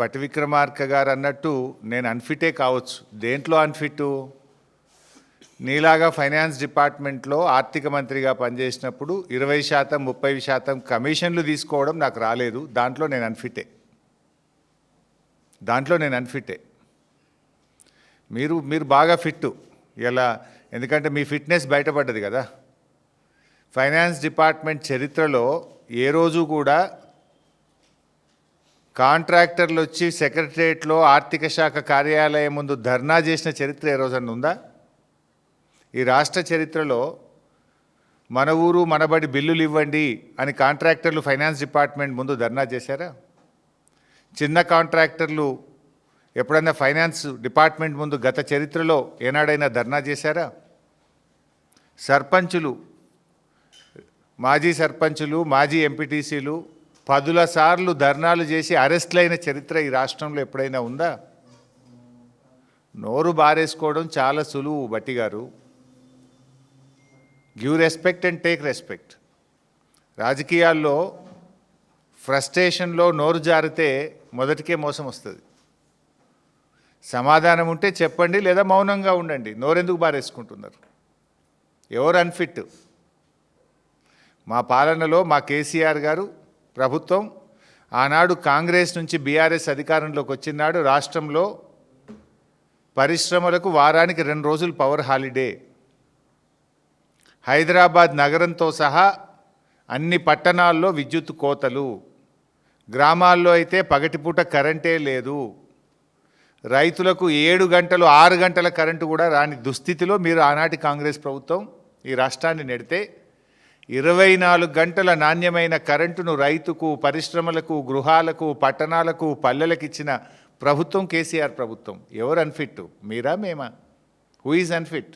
బట్టి విక్రమార్క గారు అన్నట్టు నేను అన్ఫిటే కావచ్చు. దేంట్లో అన్ఫిట్? నీలాగా ఫైనాన్స్ డిపార్ట్మెంట్లో ఆర్థిక మంత్రిగా పనిచేసినప్పుడు 20%, 30% కమిషన్లు తీసుకోవడం నాకు రాలేదు. దాంట్లో నేను అన్ఫిటే. మీరు బాగా ఫిట్ ఇలా, ఎందుకంటే మీ ఫిట్నెస్ బయటపడ్డది కదా. ఫైనాన్స్ డిపార్ట్మెంట్ చరిత్రలో ఏ రోజు కూడా కాంట్రాక్టర్లు వచ్చి సెక్రటరియట్లో ఆర్థిక శాఖ కార్యాలయం ముందు ధర్నా చేసిన చరిత్ర ఏ రోజన్నా ఉందా? ఈ రాష్ట్ర చరిత్రలో మన ఊరు మనబడి బిల్లులు ఇవ్వండి అని కాంట్రాక్టర్లు ఫైనాన్స్ డిపార్ట్మెంట్ ముందు ధర్నా చేశారా? చిన్న కాంట్రాక్టర్లు ఎప్పుడైనా ఫైనాన్స్ డిపార్ట్మెంట్ ముందు గత చరిత్రలో ఏనాడైనా ధర్నా చేశారా? సర్పంచులు, మాజీ సర్పంచులు, మాజీ ఎంపీటీసీలు 10ల సార్లు ధర్నాలు చేసి అరెస్ట్లైన చరిత్ర ఈ రాష్ట్రంలో ఎప్పుడైనా ఉందా? నోరు బారేసుకోవడం చాలా సులువు బట్టి గారు. Give respect and take respect. రాజకీయాల్లో ఫ్రస్ట్రేషన్లో నోరు జారితే మొదటికే మోసం వస్తుంది. సమాధానం ఉంటే చెప్పండి, లేదా మౌనంగా ఉండండి. నోరెందుకు బారేసుకుంటున్నారు? ఎవరు అన్ఫిట్? మా పాలనలో మా కేసీఆర్ గారు ప్రభుత్వం ఆనాడు కాంగ్రెస్ నుంచి బీఆర్ఎస్ అధికారంలోకి వచ్చినాడు. రాష్ట్రంలో పరిశ్రమలకు వారానికి 2 రోజులు పవర్ హాలిడే. హైదరాబాద్ నగరంతో సహా అన్ని పట్టణాల్లో విద్యుత్ కోతలు. గ్రామాల్లో అయితే పగటిపూట కరెంటే లేదు. రైతులకు 7 గంటలు 6 గంటల కరెంటు కూడా రాని దుస్థితిలో మీరు ఆనాటి కాంగ్రెస్ ప్రభుత్వం ఈ రాష్ట్రాన్ని నెడితే 24 గంటల నాణ్యమైన కరెంటును రైతుకు, పరిశ్రమలకు, గృహాలకు, పట్టణాలకు, పల్లెలకు ఇచ్చిన ప్రభుత్వం కేసీఆర్ ప్రభుత్వం. ఎవరు అన్ఫిట్? మీరా, మేమా? Who is unfit?